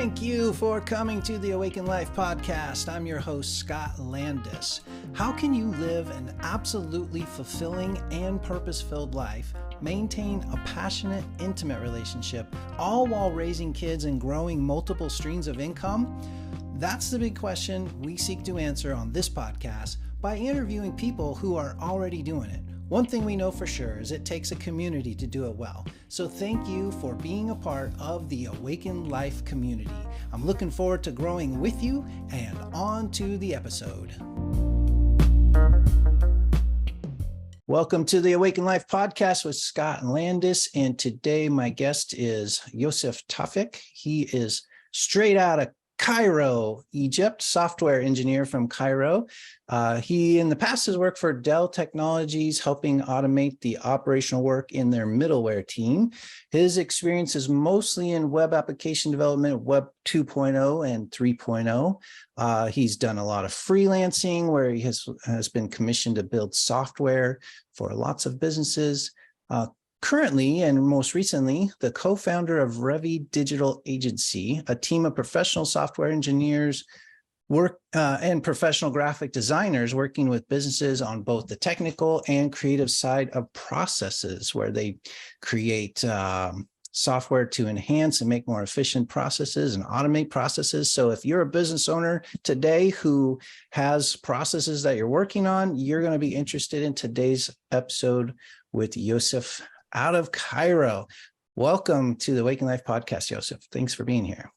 Thank you for coming to the Awaken Life podcast. I'm your host, Scott Landis. How can you live an absolutely fulfilling and purpose-filled life, maintain a passionate, intimate relationship, all while raising kids and growing multiple streams of income? That's the big question we seek to answer on this podcast by interviewing people who are already doing it. One thing we know for sure is it takes a community to do it well. So thank you for being a part of the Awaken Life community. I'm looking forward to growing with you, and on to the episode. Welcome to the Awaken Life podcast with Scott Landis. And today my guest is Youssef Tawfik. He is straight out of Cairo, Egypt, software engineer from Cairo. He in the past has worked for Dell Technologies, helping automate the operational work in their middleware team. His experience is mostly in web application development, Web 2.0 and 3.0. He's done a lot of freelancing where he has been commissioned to build software for lots of businesses. Currently, and most recently, the co-founder of Revi Agency, a team of professional software engineers and professional graphic designers working with businesses on both the technical and creative side of processes, where they create software to enhance and make more efficient processes and automate processes. So if you're a business owner today who has processes that you're working on, you're going to be interested in today's episode with Youssef out of Cairo. Welcome to the Awaken Life podcast, Youssef. Thanks for being here.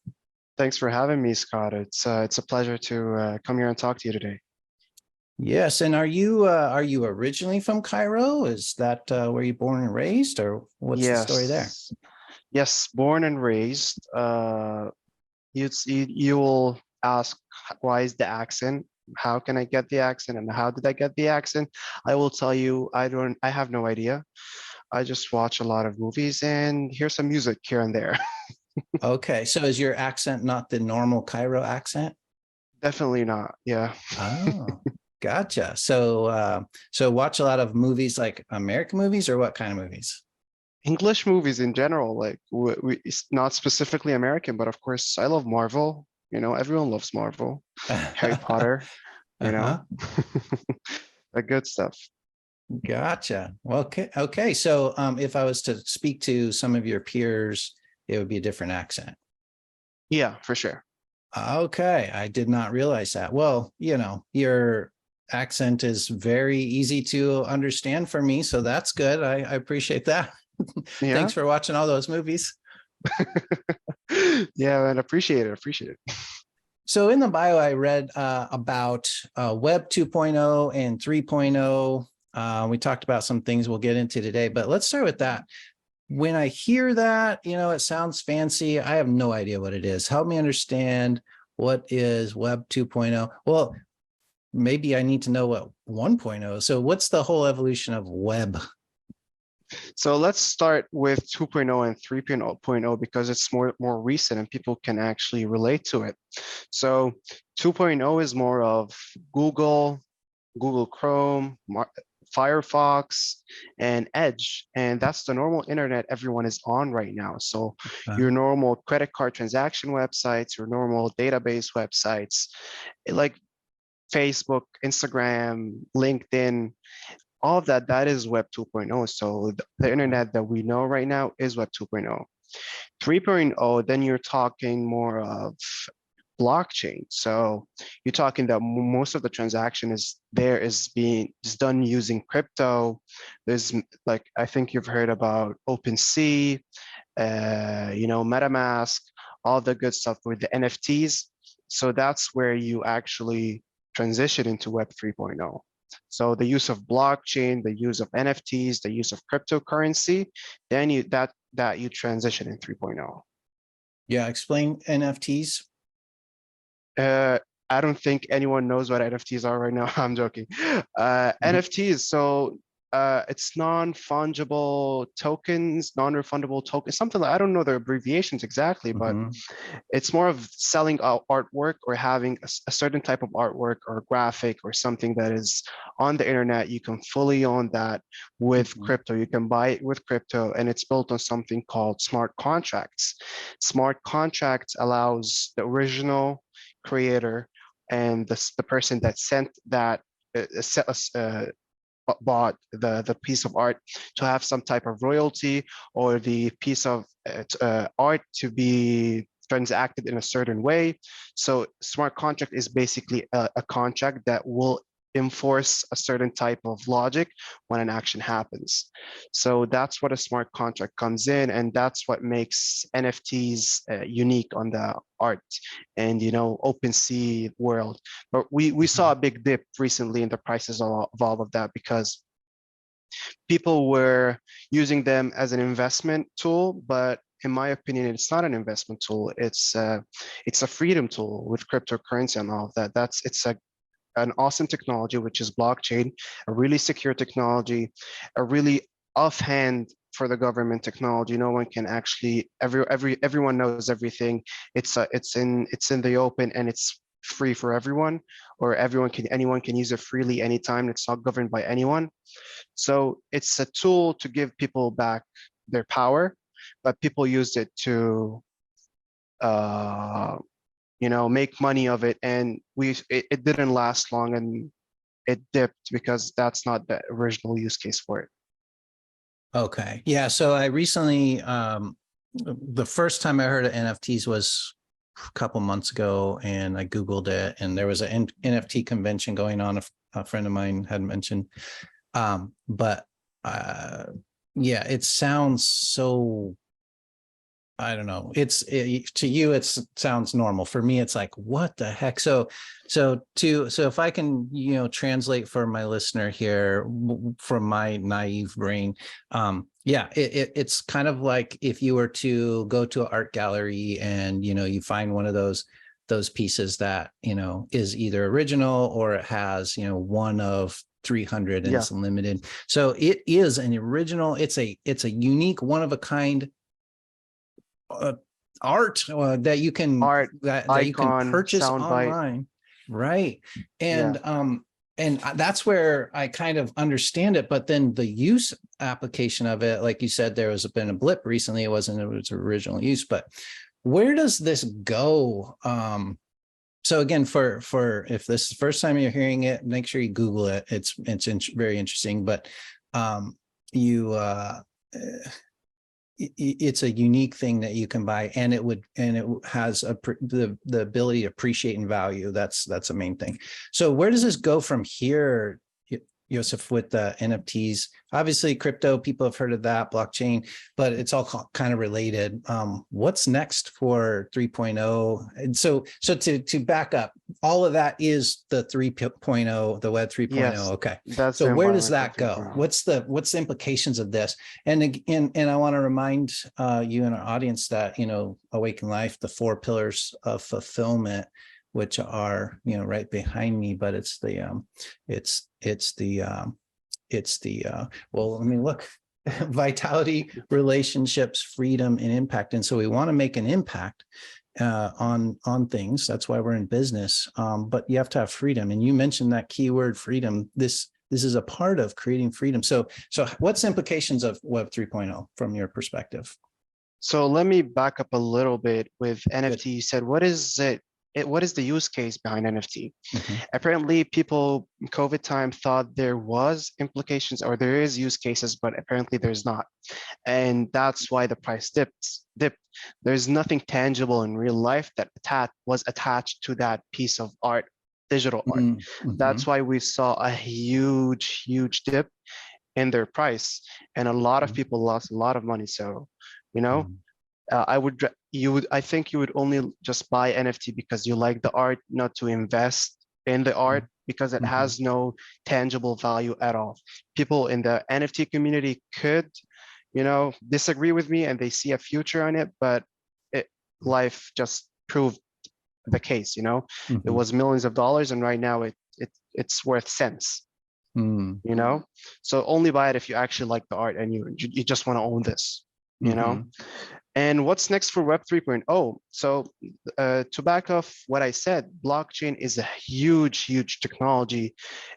Thanks for having me, Scott. It's a pleasure to come here and talk to you today. Yes, and are you originally from Cairo? Is that where you're born and raised, or what's the story there? Yes, born and raised. You will ask, why is the accent? How can I get the accent, and how did I get the accent? I will tell you, I have no idea. I just watch a lot of movies and hear some music here and there. Okay, so is your accent not the normal Cairo accent? Definitely not. Yeah. Oh, gotcha. So watch a lot of movies, like American movies, or what kind of movies? English movies in general, like it's not specifically American, but of course I love Marvel. You know, everyone loves Marvel. Harry Potter, you know, the good stuff. Gotcha. Well, okay. So if I was to speak to some of your peers, it would be a different accent. Yeah, for sure. Okay. I did not realize that. Well, you know, your accent is very easy to understand for me, so that's good. I appreciate that. Yeah. Thanks for watching all those movies. Yeah, and appreciate it. So in the bio, I read about Web 2.0 and 3.0. We talked about some things we'll get into today, but let's start with that. When I hear that, you know, it sounds fancy. I have no idea what it is. Help me understand, what is Web 2.0? Well, maybe I need to know what 1.0. So what's the whole evolution of web? So let's start with 2.0 and 3.0 because it's more recent and people can actually relate to it. So 2.0 is more of Google Chrome, Firefox, and Edge. And that's the normal internet everyone is on right now. So your normal credit card transaction websites, your normal database websites, like Facebook, Instagram, LinkedIn, all of that is Web 2.0. So the internet that we know right now is Web 2.0. 3.0, then you're talking more of blockchain. So you're talking that most of the transaction is done using crypto. There's, like, I think you've heard about OpenSea, MetaMask, all the good stuff with the NFTs. So that's where you actually transition into Web 3.0. So the use of blockchain, the use of NFTs, the use of cryptocurrency, then you transition in 3.0. Yeah, explain NFTs. I don't think anyone knows what NFTs are right now. I'm joking. NFTs. So it's non-fungible tokens, non-refundable tokens, something like, I don't know the abbreviations exactly, but Mhm. it's more of selling artwork or having a certain type of artwork or graphic or something that is on the internet. You can fully own that with Mhm. crypto. You can buy it with crypto, and it's built on something called smart contracts. Smart contracts allows the original creator and the person that sent that bought the piece of art to have some type of royalty, or the piece of art to be transacted in a certain way. So smart contract is basically a contract that will enforce a certain type of logic when an action happens. So that's what a smart contract comes in, and that's what makes NFTs unique on the art and OpenSea world. But we saw a big dip recently in the prices of all of that, because people were using them as an investment tool, but in my opinion, it's not an investment tool. It's a freedom tool with cryptocurrency and all of that. It's an awesome technology, which is blockchain, a really secure technology, a really offhand for the government technology. No one can actually everyone knows everything. It's in the open, and it's free for everyone, or anyone can use it freely anytime. It's not governed by anyone. So it's a tool to give people back their power, but people use it to uh, make money of it, and it didn't last long, and it dipped because that's not the original use case for it. Okay. Yeah. So I recently, the first time I heard of NFTs was a couple months ago, and I Googled it, and there was an NFT convention going on. A friend of mine had mentioned, but yeah, it sounds so, I don't know. To you, it sounds normal. For me, it's like, what the heck? So if I can, translate for my listener here from my naive brain, yeah, it's kind of like if you were to go to an art gallery and, you find one of those pieces that, is either original or it has, one of 300 and Yeah, it's limited. So it is an original. It's a unique, one of a kind art that you can art, that you can icon, purchase soundbite. online, right? Yeah. And that's where I kind of understand it, but then the use application of it, like you said, there was been a blip recently. It wasn't its original use, but where does this go? So again, for if this is the first time you're hearing it, make sure you Google it. It's very interesting, but you it's a unique thing that you can buy, and it has the ability to appreciate in value. That's a main thing. So where does this go from here, Youssef, with the NFTs? Obviously crypto, people have heard of that, blockchain, but it's all kind of related. What's next for 3.0? And so to back up, all of that is the 3.0, the web 3.0. Yes, Okay. that's So the where does environmental that go? 3.0. What's the implications of this? And I want to remind you and our audience that, Awaken Life, the 4 pillars of fulfillment, which are, right behind me, but it's the well, let me look. Vitality, relationships, freedom, and impact. And so we want to make an impact on things. That's why we're in business. But you have to have freedom. And you mentioned that keyword freedom. This is a part of creating freedom. So what's the implications of Web 3.0 from your perspective? So let me back up a little bit with Good. NFT. You said, what is it? What is the use case behind NFT? Mhm. Apparently, people in COVID time thought there was implications or there is use cases, but apparently there's not. And that's why the price dipped. There's nothing tangible in real life that was attached to that piece of art, digital art. That's Mhm. why we saw a huge dip in their price, and a lot of people lost a lot of money. So, you know, Mhm. I think you would only just buy NFT because you like the art, not to invest in the art because it Mhm. has no tangible value at all. People in the NFT community could, disagree with me and they see a future on it, but life just proved the case. It Mhm. was millions of dollars, and right now it's worth cents. Mm. you know? So only buy it if you actually like the art and you just want to own this, you know? And what's next for Web 3.0? So to back off what I said, blockchain is a huge, huge technology.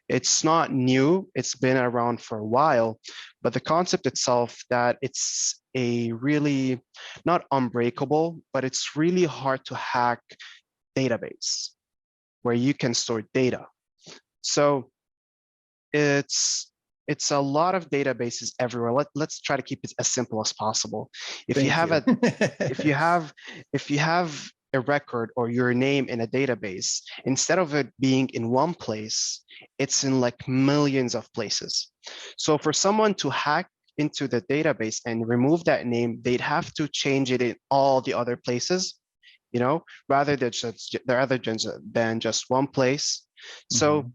It's not new, it's been around for a while, but the concept itself that it's a really, not unbreakable, but it's really hard to hack database where you can store data. So it's a lot of databases everywhere. Let's try to keep it as simple as possible. If you have if you have a record or your name in a database, instead of it being in one place, it's in like millions of places. So for someone to hack into the database and remove that name, they'd have to change it in all the other places, rather than just one place. So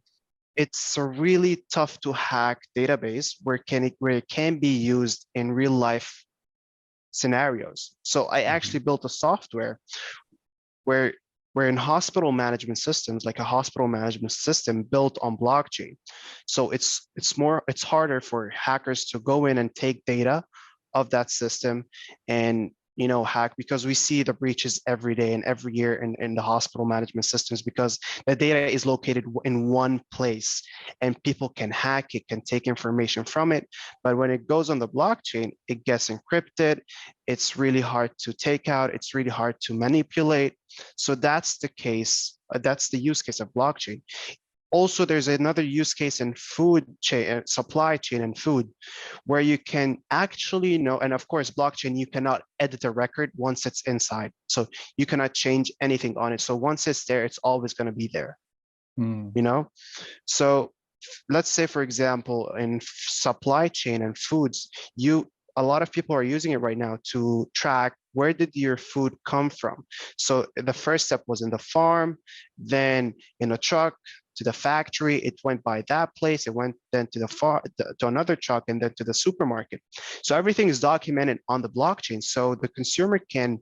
it's a really tough to hack database where it can be used in real life scenarios. So I actually built a software where in hospital management systems, like a hospital management system built on blockchain. So it's harder for hackers to go in and take data of that system and hack, because we see the breaches every day and every year in the hospital management systems, because the data is located in one place and people can hack it, can take information from it. But when it goes on the blockchain, it gets encrypted. It's really hard to take out. It's really hard to manipulate. So that's the case. That's the use case of blockchain. Also, there's another use case in food chain, supply chain and food, where you can actually know, and of course, blockchain, you cannot edit a record once it's inside. So you cannot change anything on it. So once it's there, it's always going to be there, So let's say, for example, in supply chain and foods, a lot of people are using it right now to track where did your food come from. So the first step was in the farm, then in a truck, to the factory, it went by that place, it went then to to another truck, and then to the supermarket. So everything is documented on the blockchain, so the consumer can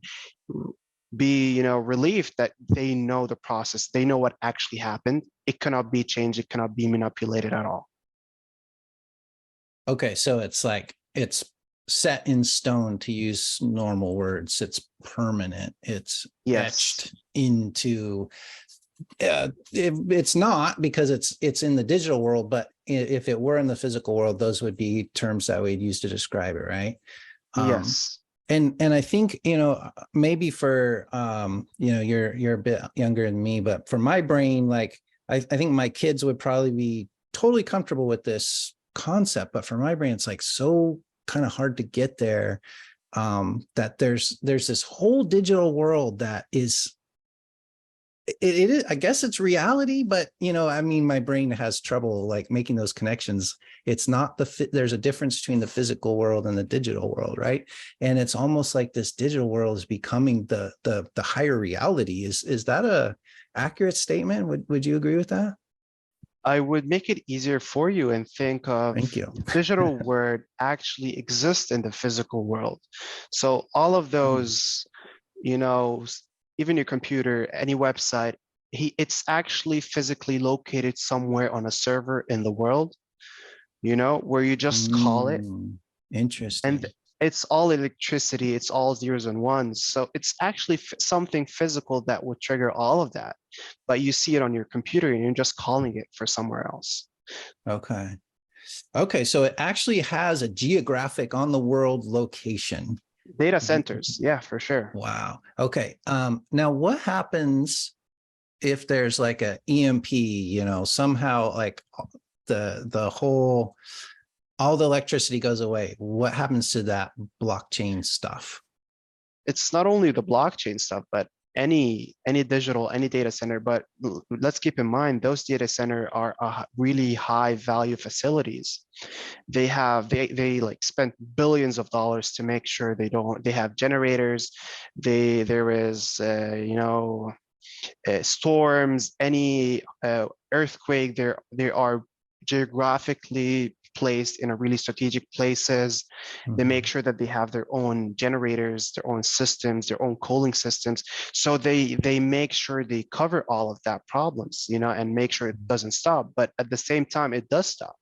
be relieved that they know the process, they know what actually happened. It cannot be changed, it cannot be manipulated at all. Okay, so it's like it's set in stone, to use normal words. It's permanent, it's etched into it's not, because it's in the digital world, but if it were in the physical world, those would be terms that we'd use to describe it, right? Yes. And I think, maybe for you're a bit younger than me, but for my brain, like I think my kids would probably be totally comfortable with this concept, but for my brain, it's like so kind of hard to get there, that there's this whole digital world that is it is, I guess it's reality, but my brain has trouble like making those connections. It's not there's a difference between the physical world and the digital world, right? And it's almost like this digital world is becoming the higher reality. Is that a accurate statement? Would you agree with that? I would make it easier for you and think of Thank you. the digital world actually exists in the physical world. So all of those, even your computer, any website, it's actually physically located somewhere on a server in the world, where you just call it. Interesting. And it's all electricity, it's all zeros and ones. So it's actually something physical that would trigger all of that. But you see it on your computer and you're just calling it for somewhere else. Okay. So it actually has a geographic on the world location. Data centers, yeah, for sure. Wow. Okay. Now what happens if there's like a EMP, somehow like all the electricity goes away? What happens to that blockchain stuff? It's not only the blockchain stuff, but any data center. But let's keep in mind, those data center are really high value facilities. They like spent billions of dollars to make sure they have generators. There is storms, any earthquake. They are geographically placed in a really strategic places. They make sure that they have their own generators, their own systems, their own cooling systems. So they make sure they cover all of that problems, and make sure it doesn't stop. But at the same time, it does stop.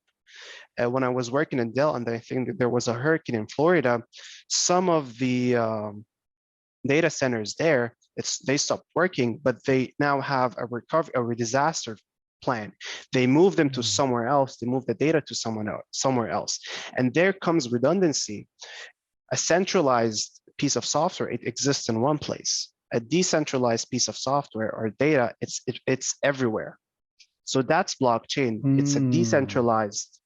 when I was working in Dell, and I think that there was a hurricane in Florida, some of the data centers there, they stopped working, but they now have a disaster plan. They move them to somewhere else. They move the data to somewhere else, and there comes redundancy. A centralized piece of software, it exists in one place. A decentralized piece of software or data, it's everywhere. So that's blockchain. It's a decentralized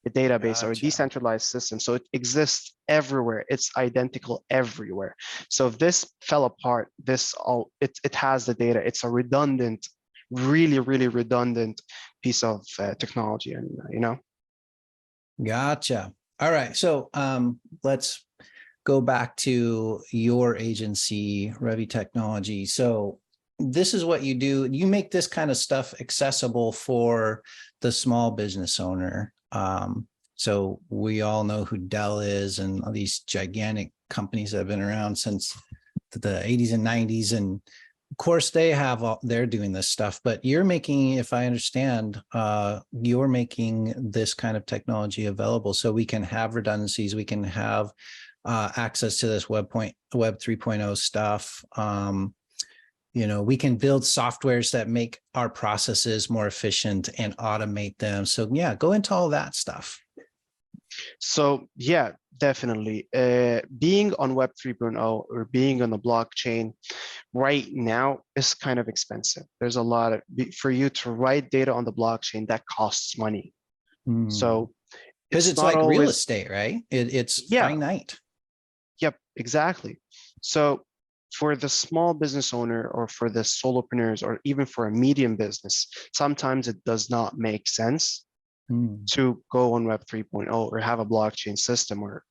database or a decentralized system. So it exists everywhere. It's identical everywhere. So if this fell apart, it has the data. It's a redundant, really, really redundant piece of technology, and Gotcha. All right. So let's go back to your agency, Revi Technology. So this is what you do. You make this kind of stuff accessible for the small business owner. So we all know who Dell is and all these gigantic companies that have been around since the 80s and 90s. And of course they're doing this stuff, but you're making, if I understand, you're making this kind of technology available so we can have redundancies, we can have access to this Web 3.0 stuff. We can build softwares that make our processes more efficient and automate them. So yeah, go into all that stuff. So yeah, definitely. Being on Web 3.0 or being on the blockchain right now is kind of expensive. There's a lot of, for you to write data on the blockchain, that costs money. So because it's like real estate, right? It's finite. Yep, exactly. So for the small business owner or for the solopreneurs or even for a medium business, sometimes it does not make sense to go on Web 3.0 or have a blockchain system, or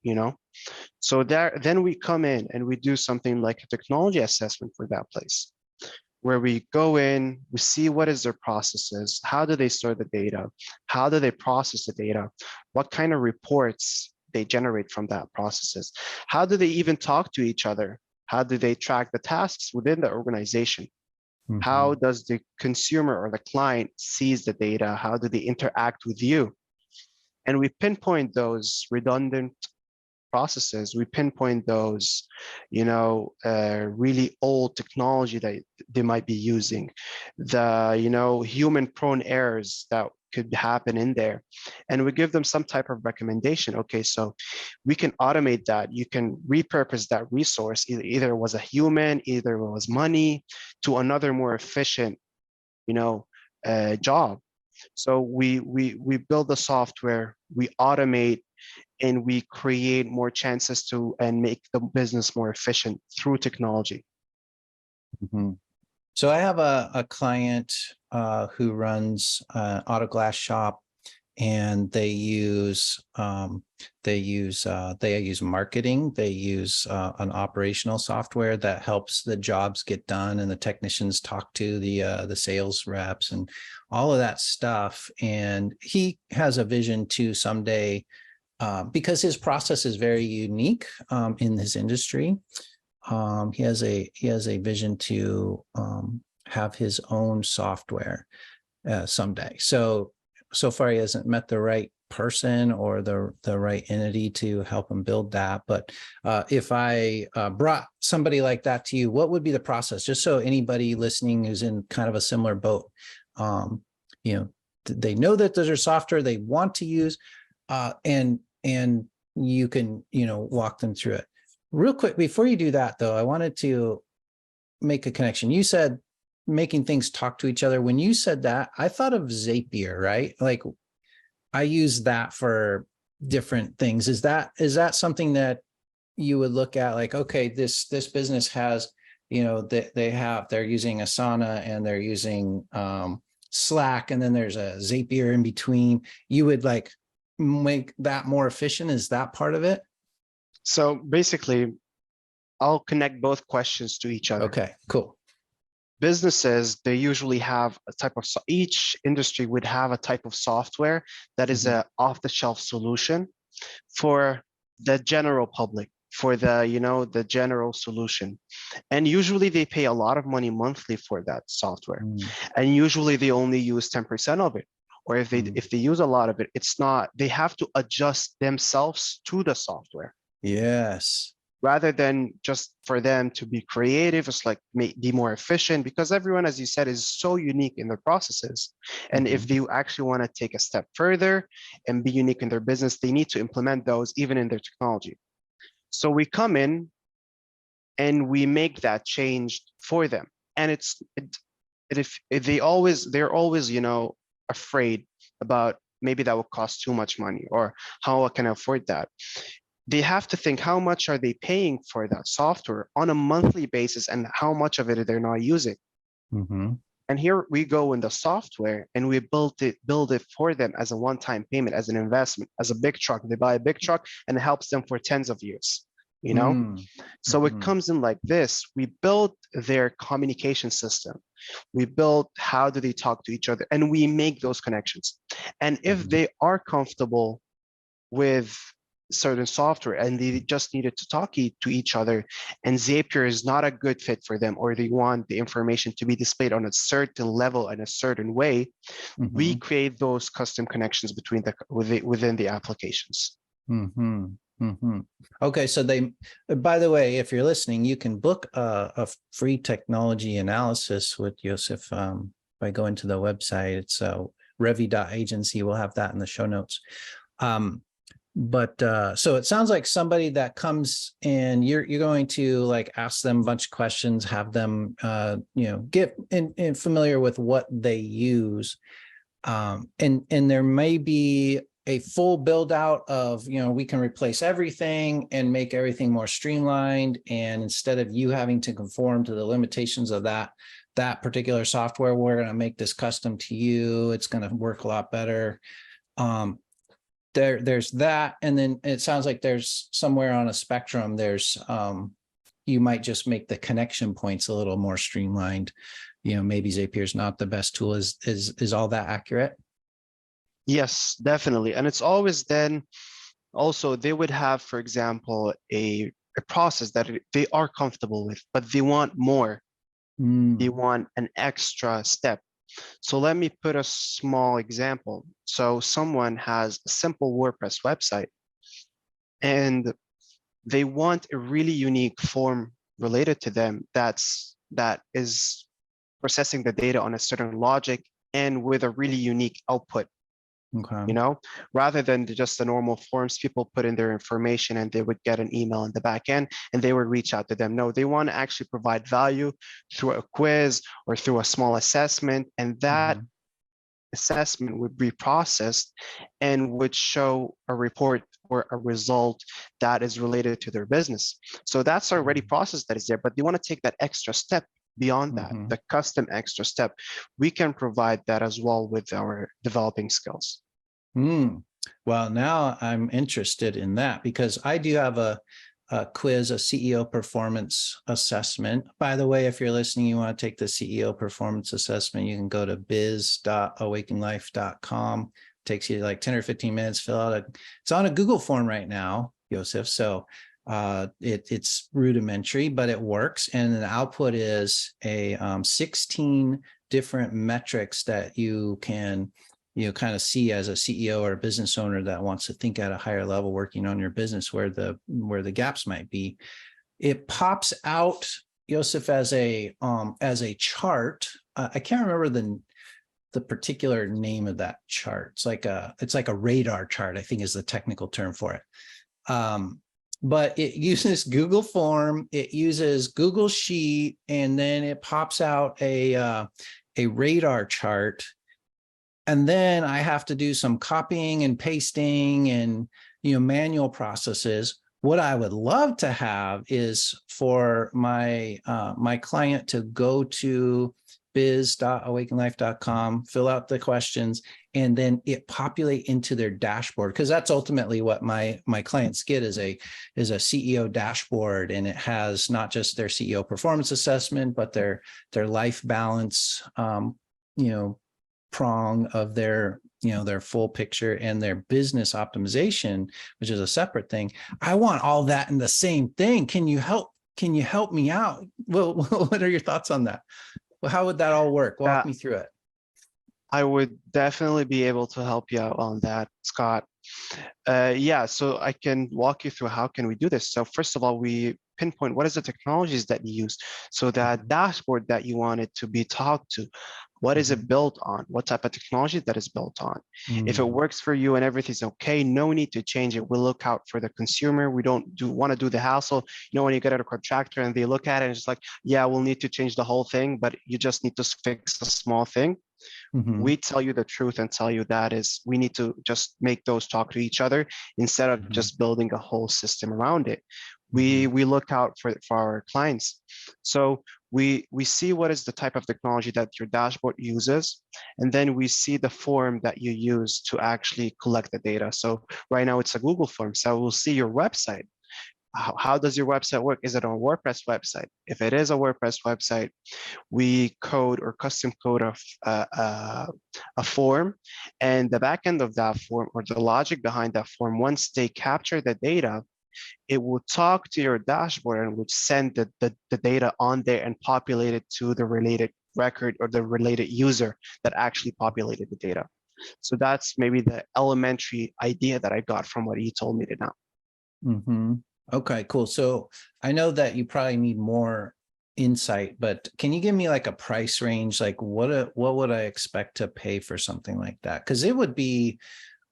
so then we come in and we do something like a technology assessment for that place, where we go in, we see what is their processes, how do they store the data, how do they process the data, what kind of reports they generate from that processes, how do they even talk to each other, how do they track the tasks within the organization, how does the consumer or the client sees the data, how do they interact with you. And we pinpoint those redundant processes, we pinpoint those really old technology that they might be using, the human prone errors that could happen in there, and we give them some type of recommendation. Okay, so we can automate that. You can repurpose that resource, either it was a human, either it was money, to another more efficient job. So we build the software, we automate, and we create more chances to and make the business more efficient through technology. So I have a client who runs an auto glass shop, and they use marketing. They use an operational software that helps the jobs get done, and the technicians talk to the sales reps and all of that stuff. And he has a vision to someday, because his process is very unique in his industry. He has a vision to have his own software someday. So far he hasn't met the right person or the right entity to help him build that. But if I brought somebody like that to you, what would be the process? Just so anybody listening who's in kind of a similar boat, they know that there's a software they want to use, and you can walk them through it. Real quick, before you do that, though, I wanted to make a connection. You said making things talk to each other. When you said that, I thought of Zapier, right? Like I use that for different things. Is that something that you would look at? Like, okay, this business has, they're using Asana and they're using Slack, and then there's a Zapier in between. You would like make that more efficient. Is that part of it? So basically, I'll connect both questions to each other. Okay, cool. Businesses, they usually have a type of, each industry would have a type of software that is a off-the-shelf solution for the general public, for the general solution. And usually they pay a lot of money monthly for that software. And usually they only use 10% of it, or if they use a lot of it, it's not, they have to adjust themselves to the software. Yes. Rather than just for them to be creative, it's like be more efficient, because everyone, as you said, is so unique in their processes. And if they actually want to take a step further and be unique in their business, they need to implement those even in their technology. So we come in and we make that change for them. And if they're always, afraid about maybe that will cost too much money, or how I can afford that. They have to think, how much are they paying for that software on a monthly basis, and how much of it they're not using. And here we go in the software, and we build it for them as a one-time payment, as an investment, as a big truck. They buy a big truck and it helps them for tens of years, So it comes in like this. We build their communication system. We build how do they talk to each other, and we make those connections. And if they are comfortable with certain software and they just needed to talk to each other, and Zapier is not a good fit for them, or they want the information to be displayed on a certain level in a certain way, we create those custom connections within the applications. Okay, so by the way, if you're listening, you can book a free technology analysis with Youssef by going to the website. It's Revi Agency. We'll have that in the show notes. But so it sounds like somebody that comes in, you're going to like ask them a bunch of questions, have them get in familiar with what they use, and there may be a full build out of, we can replace everything and make everything more streamlined, and instead of you having to conform to the limitations of that particular software, we're going to make this custom to you. It's going to work a lot better. There's that, and then it sounds like there's somewhere on a spectrum, there's you might just make the connection points a little more streamlined. Maybe Zapier is not the best tool. Is all that accurate? Yes, definitely. And it's always then also they would have, for example, a process that they are comfortable with, but they want more. They want an extra step. So let me put a small example. So someone has a simple WordPress website, and they want a really unique form related to them that is processing the data on a certain logic and with a really unique output. Okay. Rather than just the normal forms, people put in their information and they would get an email in the back end and they would reach out to them. No, they want to actually provide value through a quiz or through a small assessment, and that assessment would be processed and would show a report or a result that is related to their business. So that's already processed, that is there, but they want to take that extra step beyond that, the custom extra step. We can provide that as well with our developing skills. Well, now I'm interested in that, because I do have a quiz, a CEO performance assessment. By the way, if you're listening, you want to take the CEO performance assessment, you can go to biz.awakenlife.com. Takes you like 10 or 15 minutes, fill out it's on a Google form right now, Youssef. So it's rudimentary, but it works. And the output is a 16 different metrics that you can kind of see as a CEO or a business owner that wants to think at a higher level, working on your business, where the gaps might be. It pops out, Youssef, as a chart. I can't remember the particular name of that chart. It's like a radar chart, I think is the technical term for it. But it uses Google Form, it uses Google Sheet, and then it pops out a radar chart. And then I have to do some copying and pasting and manual processes. What I would love to have is for my client to go to biz.awakenlife.com, fill out the questions, and then it populate into their dashboard, because that's ultimately what my clients get is a CEO dashboard, and it has not just their CEO performance assessment, but their life balance prong of their full picture, and their business optimization, which is a separate thing. I want all that in the same thing. Can you help me out? Well, what are your thoughts on that? Well, how would that all work? Walk me through it. I would definitely be able to help you out on that, Scott. Yeah, so I can walk you through how can we do this. So first of all, we pinpoint what is the technologies that you use. So that Mhm, dashboard that you want it to be talked to, what is it mhm, built on? What type of technology that is built on? If it mm, works for you and everything's okay, no need to change it. We'll look out for the consumer. We don't want to do the hassle. When you get a contractor and they look at it and it's like, yeah, we'll need to change the whole thing, but you just need to fix a small thing. mhm, We tell you the truth and tell you that is we need to just make those talk to each other instead of mhm, just building a whole system around it. we mhm, we look out for our clients. So we see what is the type of technology that your dashboard uses, and then we see the form that you use to actually collect the data. So right now it's a Google form, so we'll see your website. How does your website work? Is it a WordPress website? If it is a WordPress website, we code or custom code a form, and the backend of that form or the logic behind that form, once they capture the data, it will talk to your dashboard and would send the data on there and populate it to the related record or the related user that actually populated the data. So that's maybe the elementary idea that I got from what you told me to now. mhm. Okay, cool. So I know that you probably need more insight, but can you give me like a price range? Like what would I expect to pay for something like that? Because it would be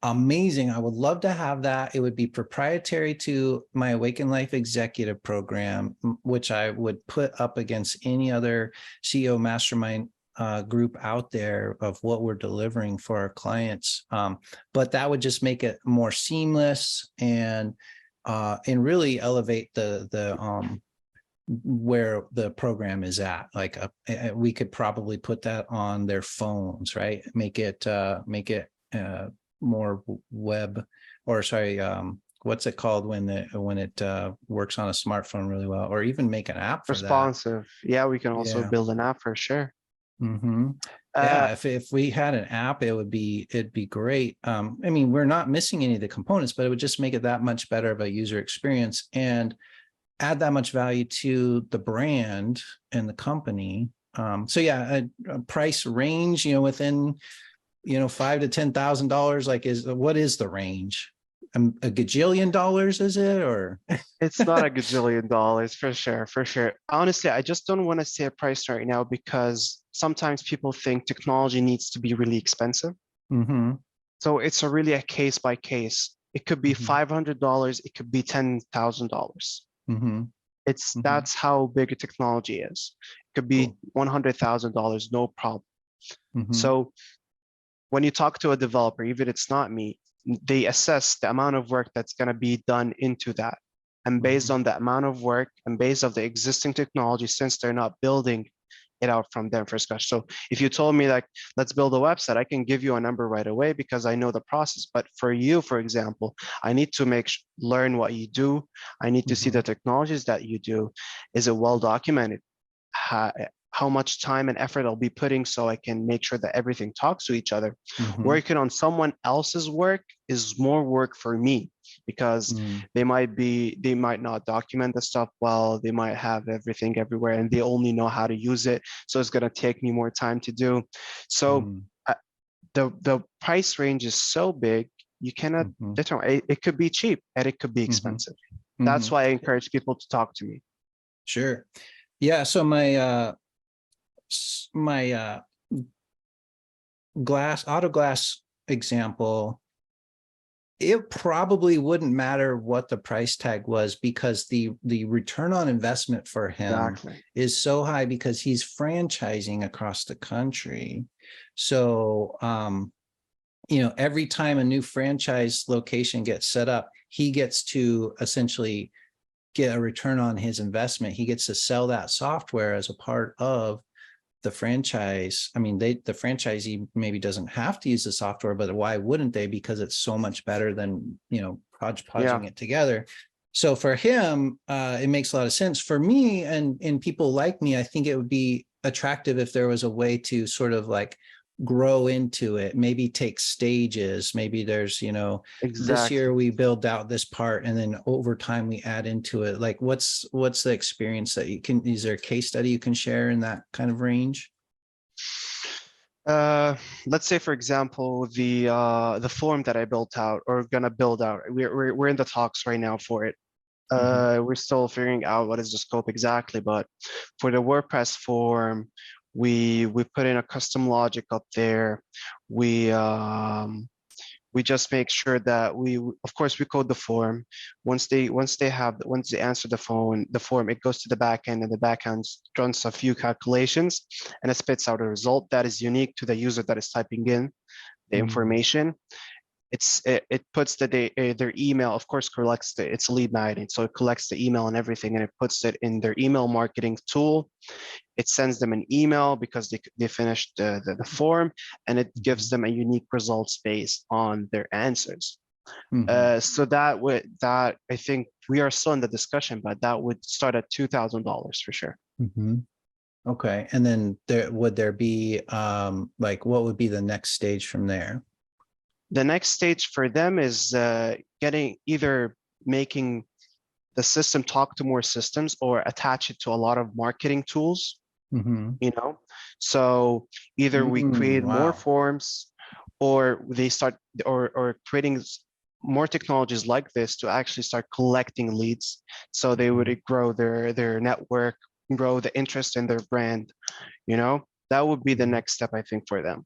amazing. I would love to have that. It would be proprietary to my Awaken Life executive program, which I would put up against any other CEO mastermind group out there of what we're delivering for our clients. But that would just make it more seamless and really elevate the where the program is at. Like we could probably put that on their phones, right? Make it more web, or sorry, what's it called when it works on a smartphone really well, or even make an app for that. Responsive. Yeah, we can also Yeah. build an app for sure. Mm-hmm. Uh, Yeah, if we had an app, it'd be great. I mean, we're not missing any of the components, but it would just make it that much better of a user experience and add that much value to the brand and the company. So yeah, a price range, within $5,000 to $10,000. Like, what is the range? A gajillion dollars, is it, or? it's not a gajillion dollars for sure, for sure. Honestly, I just don't want to say a price right now because sometimes people think technology needs to be really expensive. Mm-hmm, So it's really a case by case. It could be mm-hmm, $500, it could be $10,000. mm-hmm, mm-hmm. That's how big a technology is. It could be Cool. $100,000, no problem. Mm-hmm, So when you talk to a developer, even if it's not me, they assess the amount of work that's going to be done into that. And based mm-hmm, on the amount of work and based on the existing technology, since they're not building it out from them from scratch. So if you told me like, let's build a website, I can give you a number right away because I know the process. But for you, for example, I need to learn what you do. I need to see mm-hmm, the technologies that you do. Is it well documented? How much time and effort I'll be putting so I can make sure that everything talks to each other. mm-hmm, Working on someone else's work is more work for me because mm-hmm, they might not document the stuff well, they might have everything everywhere and they only know how to use it. So it's going to take me more time to do. So mm-hmm, the price range is so big, you cannot mm-hmm, determine. It could be cheap and it could be mm-hmm, expensive. mm-hmm. That's why I encourage people to talk to me. Sure. Yeah. So my auto glass example, it probably wouldn't matter what the price tag was because the return on investment for him Exactly. is so high because he's franchising across the country. So every time a new franchise location gets set up, he gets to essentially get a return on his investment. He gets to sell that software as a part of the franchise. I mean, the franchisee maybe doesn't have to use the software, but why wouldn't they? Because it's so much better than, Yeah. hodgepodging it together. So for him, it makes a lot of sense. For me and people like me, I think it would be attractive if there was a way to sort of like grow into it, maybe take stages. Maybe there's, this Exactly. year we build out this part and then over time we add into it. Like what's the experience that is there a case study you can share in that kind of range? Let's say, for example, the form that I built out or gonna build out. We're in the talks right now for it. We're still figuring out what is the scope exactly, but for the WordPress form, we put in a custom logic up there. We just make sure that of course we code the form. Once they answer the form, it goes to the backend, and the backend runs a few calculations, and it spits out a result that is unique to the user that is typing in the information. It puts their email, of course, collects it's lead magnet, so it collects the email and everything, and it puts it in their email marketing tool. It sends them an email because they finished the form, and it gives them a unique results based on their answers. So that I think we are still in the discussion, but that would start at $2,000 for sure. Okay, and then would there be like, what would be the next stage from there? The next stage for them is making the system talk to more systems or attach it to a lot of marketing tools, So either we create more forms, or they start or creating more technologies like this to actually start collecting leads. So they would grow their network, grow the interest in their brand, That would be the next step, I think, for them.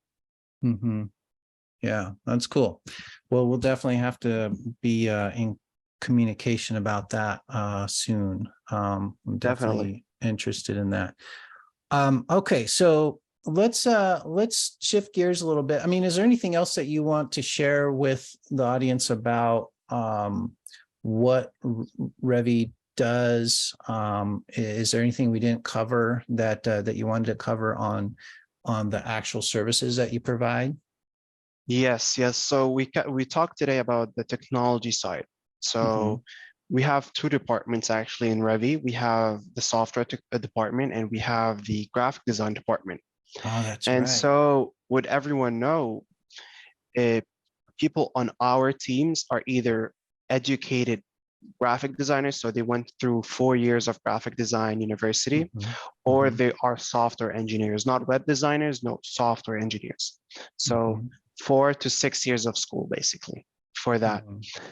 Yeah, that's cool. Well, we'll definitely have to be in communication about that soon. I'm definitely interested in that. Okay, so let's shift gears a little bit. I mean, is there anything else that you want to share with the audience about what Revi does? Is there anything we didn't cover that you wanted to cover on the actual services that you provide? Yes. So we talked today about the technology side. So we have two departments actually in Revi. We have the software department, and we have the graphic design department. Oh, that's and right. So would everyone know, people on our teams are either educated graphic designers, so they went through 4 years of graphic design university, or they are software engineers, not web designers, no, software engineers. So 4 to 6 years of school, basically, for that.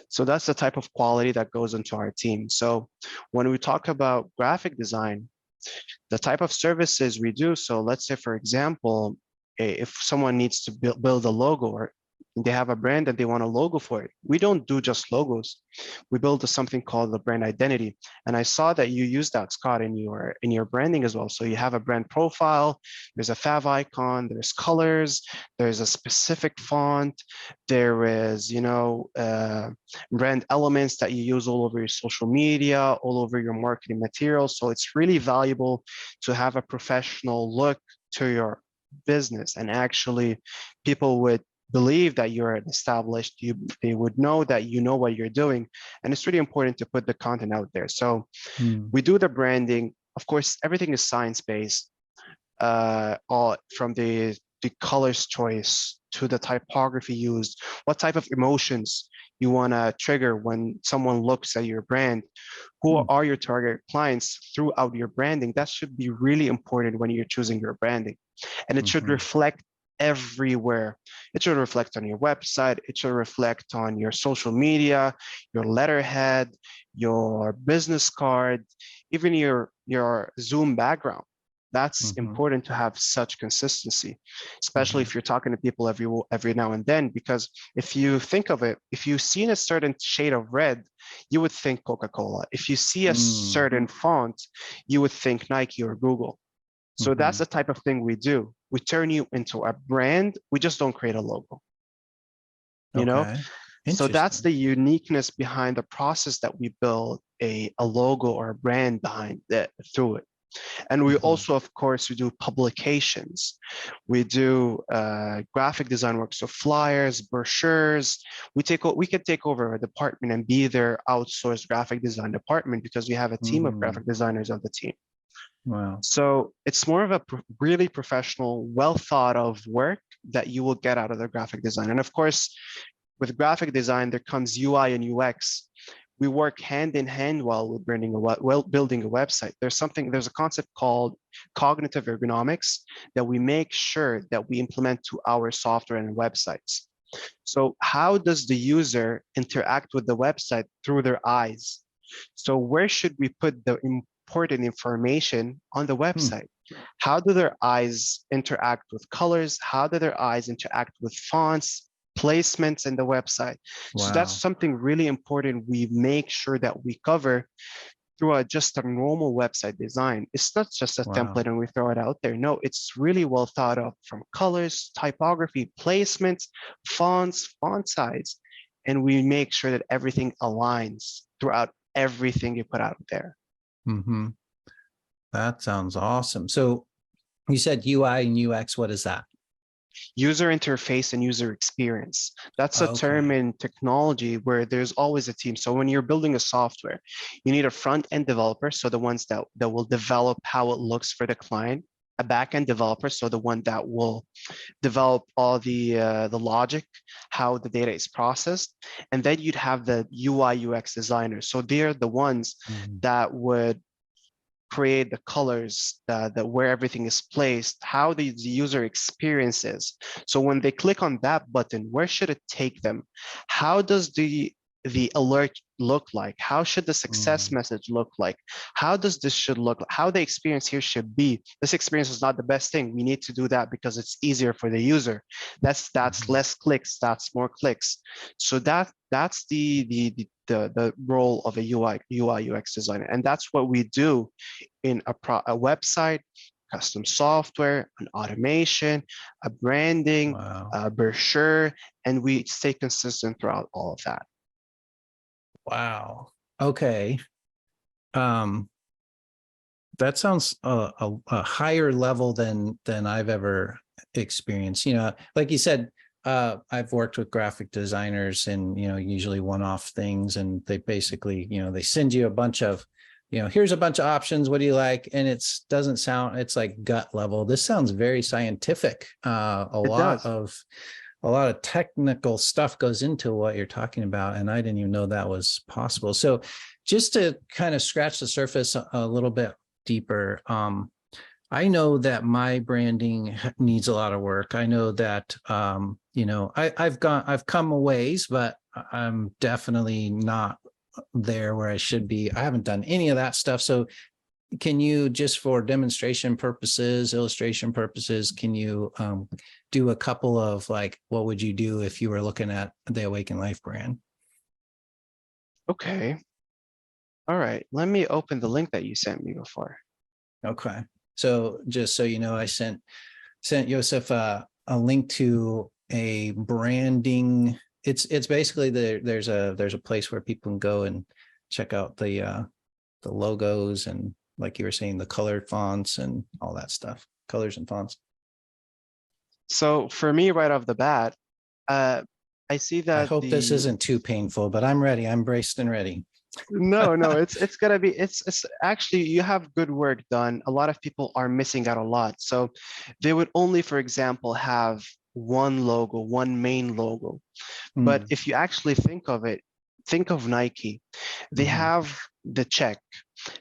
So that's the type of quality that goes into our team. So when we talk about graphic design, the type of services we do, so let's say, for example, if someone needs to build a logo, or they have a brand and they want a logo for it, we don't do just logos. We build something called the brand identity. And I saw that you use that, Scott, in your branding as well. So you have a brand profile, there's a fav icon, there's colors, there's a specific font, there is, brand elements that you use all over your social media, all over your marketing materials. So it's really valuable to have a professional look to your business, and actually people would believe that you're established, they would know that you know what you're doing. And it's really important to put the content out there. So we do the branding. Of course, everything is science-based, all from the colors choice to the typography used, what type of emotions you want to trigger when someone looks at your brand, who are your target clients throughout your branding. That should be really important when you're choosing your branding. And it should reflect everywhere. It should reflect on your website. It should reflect on your social media, your letterhead, your business card, even your Zoom background. That's important to have such consistency, especially if you're talking to people every now and then, because if you think of it, if you've seen a certain shade of red, you would think Coca-Cola. If you see a certain font, you would think Nike or Google. So that's the type of thing we do. We turn you into a brand. We just don't create a logo. So that's the uniqueness behind the process that we build a logo or a brand behind it through it. And we also, of course, we do publications. We do graphic design work, so flyers, brochures. We could take over a department and be their outsourced graphic design department, because we have a team of graphic designers on the team. Wow. So it's more of a really professional, well thought of work that you will get out of the graphic design. And of course, with graphic design, there comes UI and UX. we work hand in hand while we're building a website. There's a concept called cognitive ergonomics that we make sure that we implement to our software and websites. So how does the user interact with the website? Through their eyes. So where should we put the important information on the website? How do their eyes interact with colors? How do their eyes interact with fonts, placements in the website? Wow. So that's something really important we make sure that we cover through just a normal website design. It's not just a template and we throw it out there. No, it's really well thought of, from colors, typography, placements, fonts, font size, and we make sure that everything aligns throughout everything you put out there. Mm-hmm. That sounds awesome. So you said UI and UX, what is that? User interface and user experience. That's a term in technology where there's always a team. So when you're building a software, you need a front-end developer, so the ones that will develop how it looks for the client, a back-end developer, so the one that will develop all the logic, how the data is processed, and then you'd have the UI UX designers. So they're the ones that would create the colors, the where everything is placed, how the user experiences. So when they click on that button, where should it take them? How does the alert look like? How should the success message look like? How does this should look like? How the experience here should be? This experience is not the best thing. We need to do that because it's easier for the user. That's less clicks, that's more clicks. So that's the role of a UI UX designer. And that's what we do in a website, custom software, an automation, a branding, a brochure, and we stay consistent throughout all of that. Wow. Okay. That sounds a higher level than I've ever experienced. You know, like you said, I've worked with graphic designers and, you know, usually one-off things, and they basically, you know, they send you a bunch of, you know, here's a bunch of options. What do you like? And it's it's like gut level. This sounds very scientific. A lot of technical stuff goes into what you're talking about, and I didn't even know that was possible. So just to kind of scratch the surface a little bit deeper, I know that my branding needs a lot of work. I know that, you know, I've come a ways, but I'm definitely not there where I should be. I haven't done any of that stuff. So can you, just for demonstration purposes, illustration purposes, can you do a couple of, like, what would you do if you were looking at the Awaken Life brand? Okay. All right. Let me open the link that you sent me before. Okay. So just so you know, I sent Youssef a link to a branding. It's basically there's a place where people can go and check out the logos and, like you were saying, the colored fonts and all that stuff, colors and fonts. So for me, right off the bat, I see that. I hope this isn't too painful, but I'm ready. I'm braced and ready. No, it's gonna be, it's actually, you have good work done. A lot of people are missing out a lot. So they would only, for example, have one logo, one main logo. But if you actually think of it, think of Nike. They have the check,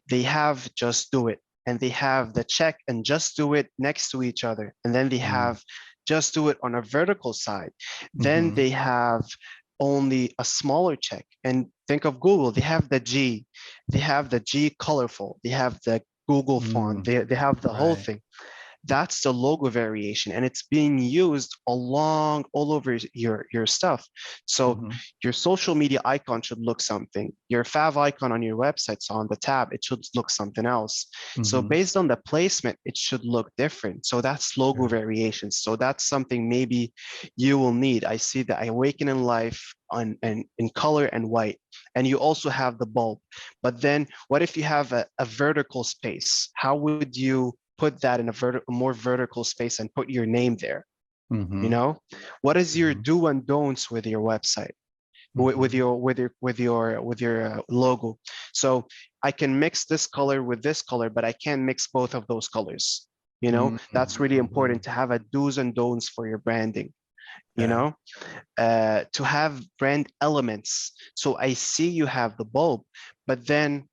they have just do it, and they have the check and just do it next to each other. And then they have just do it on a vertical side. Then they have only a smaller check. And think of Google, they have the G, colorful, they have the Google font, they have the whole thing. That's the logo variation, and it's being used all over your stuff. So your social media icon should look something. Your fav icon on your website, so on the tab, it should look something else. So based on the placement, it should look different. So that's logo variations. So that's something maybe you will need. I see the Awaken in Life in color and white, and you also have the bulb. But then what if you have a vertical space? How would you put that in a more vertical space and put your name there? You know, what is your do and don'ts with your website, with your logo? So I can mix this color with this color, but I can't mix both of those colors. You know, that's really important to have a do's and don'ts for your branding. you Yeah. know, to have brand elements. So I see you have the bulb, but then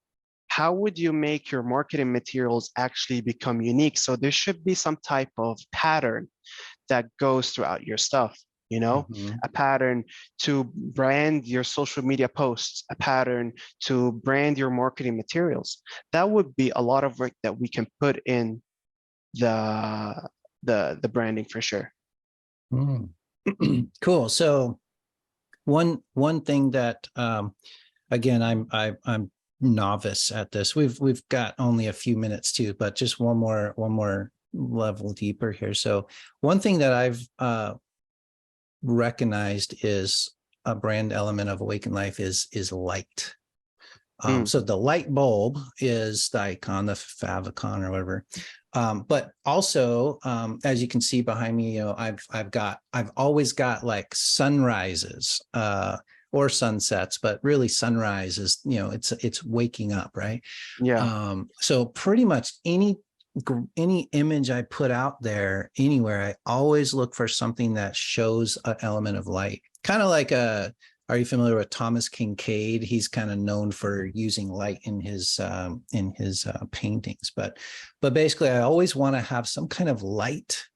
how would you make your marketing materials actually become unique? So there should be some type of pattern that goes throughout your stuff, you know, Mhm. a pattern to brand your social media posts, a pattern to brand your marketing materials. That would be a lot of work that we can put in the the branding for sure. Mm. Cool. So one thing that again, I'm novice at this. We've got only a few minutes too, but just one more level deeper here. So one thing that I've recognized is a brand element of Awaken Life is light. Mm, So the light bulb is the icon, the favicon or whatever. But also, as you can see behind me, you know, I've always got like sunrises or sunsets, but really sunrise is, you know, it's waking up, right? yeah, So pretty much any image I put out there anywhere, I always look for something that shows an element of light, kind of like are you familiar with Thomas Kincaid? He's kind of known for using light in his paintings, but basically, I always want to have some kind of light,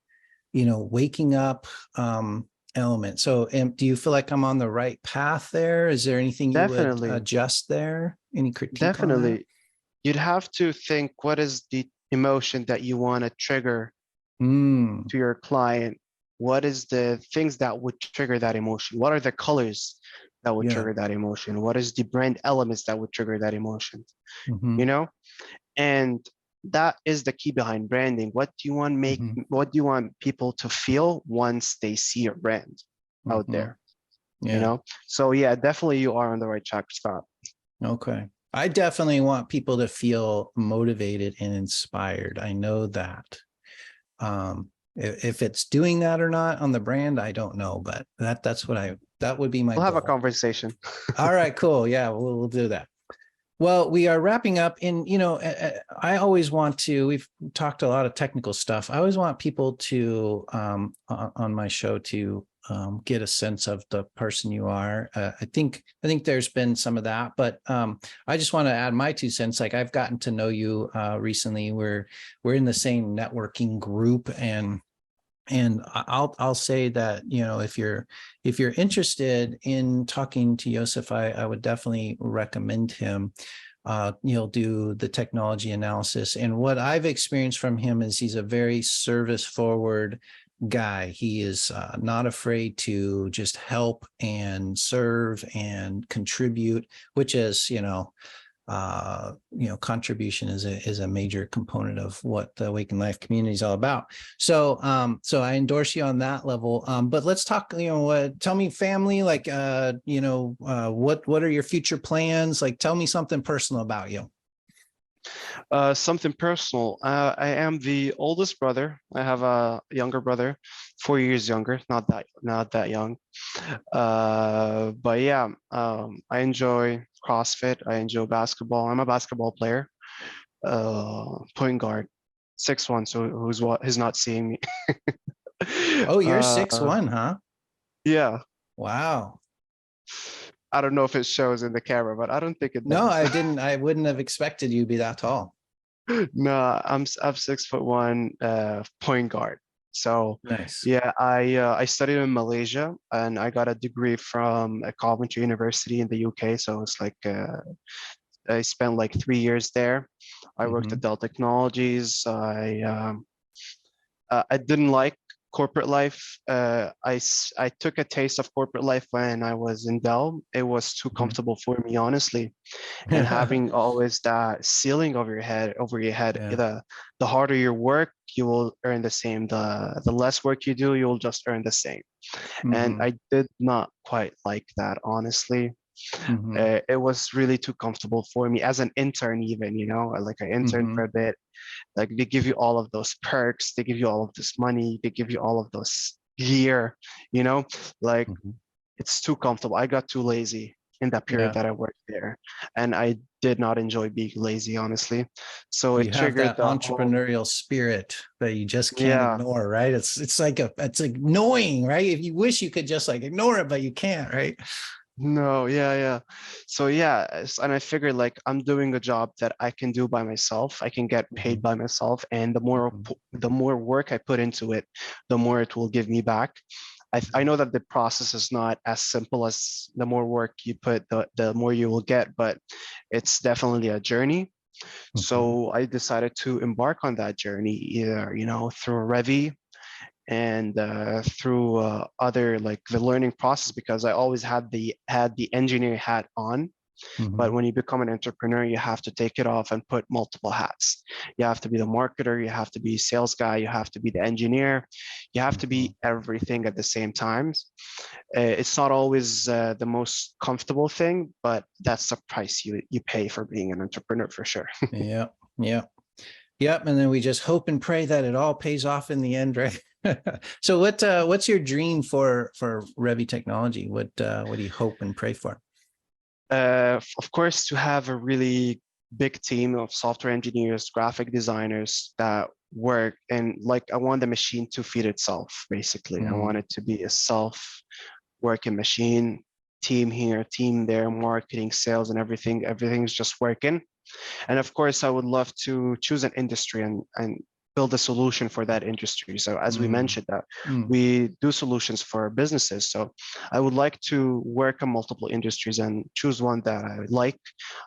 you know, waking up element. So, do you feel like I'm on the right path there? Is there anything you would definitely, adjust there? Any critique on that? definitely. You'd have to think, what is the emotion that you want to trigger Mm, to your client? What is the things that would trigger that emotion? What are the colors that would yeah. trigger that emotion? What is the brand elements that would trigger that emotion? Mm-hmm, You know, and that is the key behind branding. mm-hmm, What do you want people to feel once they see your brand out mm-hmm. there? You Yeah. know, so yeah, definitely you are on the right track, Scott. Okay. I definitely want people to feel motivated and inspired. I know that. If it's doing that or not on the brand, I don't know, but that would be my We'll have a goal. conversation. All right, cool. Yeah, we'll do that. Well, we are wrapping up, and you know, I always want to. We've talked a lot of technical stuff. I always want people to on my show to get a sense of the person you are. I think there's been some of that, but I just want to add my 2 cents. Like I've gotten to know you recently. We're in the same networking group, and I'll say that, you know, if you're interested in talking to Youssef, I would definitely recommend him. He'll do the technology analysis, and what I've experienced from him is he's a very service forward guy. He is not afraid to just help and serve and contribute, which is, contribution is a major component of what the Awaken Life community is all about. So, so I endorse you on that level. But let's talk, tell me family, like, what are your future plans? Like, tell me something personal about you. Something personal. I am the oldest brother. I have a younger brother, 4 years younger, not that young. But yeah, I enjoy CrossFit. I enjoy basketball. I'm a basketball player, point guard, 6'1", so who's not seeing me. Oh, you're Uh, 6'1", huh? yeah, Wow. I don't know if it shows in the camera, but I don't think it No, does. I wouldn't have expected you to be that tall. No, I'm 6'1", point guard. So Nice. yeah, I studied in Malaysia and I got a degree from a Coventry University in the UK. So it's like I spent like 3 years there. I worked at Mm-hmm. Dell Technologies. I didn't like corporate life. I took a taste of corporate life when I was in Dell. It was too comfortable for me, honestly. And having always that ceiling over your head, Yeah. the harder you work, you will earn the same. The less work you do, you'll just earn the same. And Mm-hmm. I did not quite like that, honestly. Mm-hmm. It was really too comfortable for me as an intern, even, like I interned Mm-hmm. for a bit. Like they give you all of those perks, they give you all of this money, they give you all of those gear, you know, like Mm-hmm. it's too comfortable. I got too lazy. in that period Yeah. that I worked there. And I did not enjoy being lazy, honestly. So it You have triggered that the whole, entrepreneurial spirit that you just can't yeah, ignore, right? It's annoying, right? If you wish you could just like ignore it, but you can't, right? no, yeah, yeah. So yeah, and I figured like I'm doing a job that I can do by myself. I can get paid Mhm. by myself, and Mhm. the more work I put into it, the more it will give me back. I know that the process is not as simple as the more work you put, the more you will get, but it's definitely a journey. Mhm. So I decided to embark on that journey, either, through Revi and through other like the learning process, because I always had the engineer hat on. But Mhm. when you become an entrepreneur, you have to take it off and put multiple hats. You have to be the marketer, you have to be sales guy, you have to be the engineer, you have to Mhm. be everything at the same time. It's not always the most comfortable thing, but that's the price you pay for being an entrepreneur for sure. Yeah. Yeah. Yep. And then we just hope and pray that it all pays off in the end, right? So what's your dream for Revi Technology? What do you hope and pray for? Of course, to have a really big team of software engineers, graphic designers that work, and like I want the machine to feed itself, basically. I Mm, want it to be a self-working machine, team here, team there, marketing, sales, and everything. Everything's just working. And of course, I would love to choose an industry and build a solution for that industry. So as we mm, mentioned that mm. we do solutions for businesses. So I would like to work on multiple industries and choose one that I like,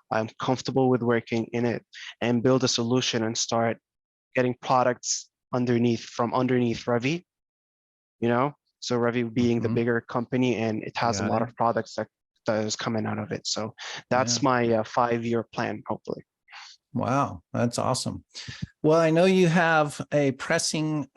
I'm comfortable with working in it, and build a solution and start getting products underneath Revi, you know? So Revi being the Mhm. bigger company, and it has a Got lot it. of products that is coming out of it. So that's Yeah. my 5-year plan, hopefully. Wow. That's awesome. Well, I know you have a pressing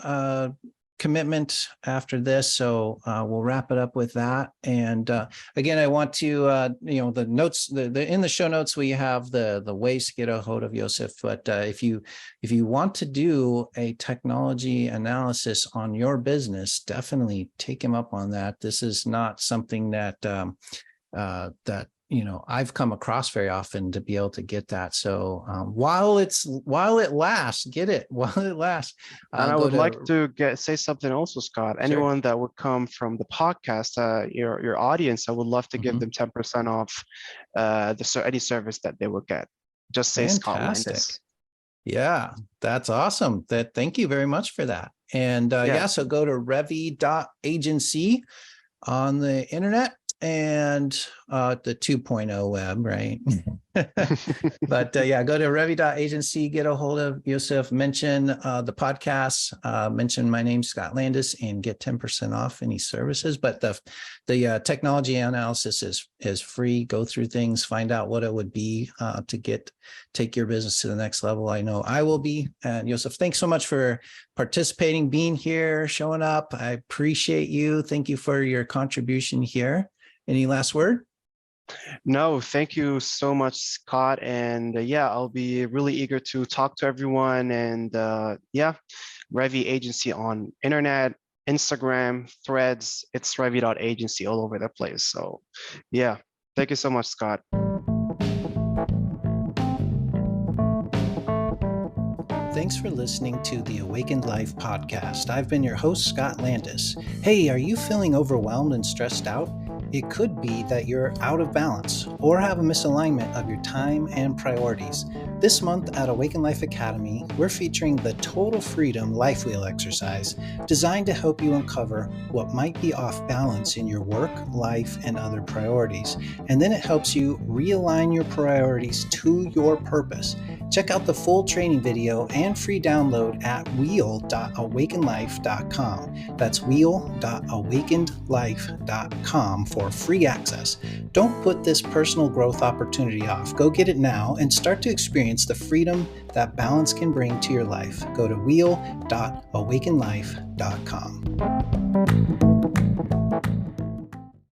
commitment after this, so we'll wrap it up with that. And again, I want to, the notes, the in the show notes we have the ways to get a hold of Youssef. But if you want to do a technology analysis on your business, definitely take him up on that. This is not something that I've come across very often to be able to get that. So while it lasts, get it while it lasts. And I Go would like to to say something also, Scott. Sure. Anyone that would come from the podcast, your audience, I would love to give Mhm. them 10% off any service that they would get. Just say Scott Fantastic. Landis. Yeah, that's awesome. Thank you very much for that. And Yeah. so go to revi.agency on the internet and the 2.0 web, right? But yeah, go to revi.agency, get a hold of Youssef, mention the podcast, mention my name, Scott Landis, and get 10% off any services. But the technology analysis is free. Go through things, find out what it would be to take your business to the next level. I know I will be. And Youssef, thanks so much for participating, being here, showing up. I appreciate you. Thank you for your contribution here. Any last word? No, thank you so much, Scott. And yeah, I'll be really eager to talk to everyone. And yeah, Revi Agency on internet, Instagram, Threads. It's Revi.agency all over the place. So yeah, thank you so much, Scott. Thanks for listening to the Awakened Life podcast. I've been your host, Scott Landis. Hey, are you feeling overwhelmed and stressed out? It could be that you're out of balance or have a misalignment of your time and priorities. This month at Awakened Life Academy, we're featuring the Total Freedom Life Wheel exercise designed to help you uncover what might be off balance in your work, life, and other priorities. And then it helps you realign your priorities to your purpose. Check out the full training video and free download at wheel.awakenlife.com. That's wheel.awakenedlife.com for free access. Don't put this personal growth opportunity off. Go get it now and start to experience the freedom that balance can bring to your life. Go to wheel.awakenlife.com.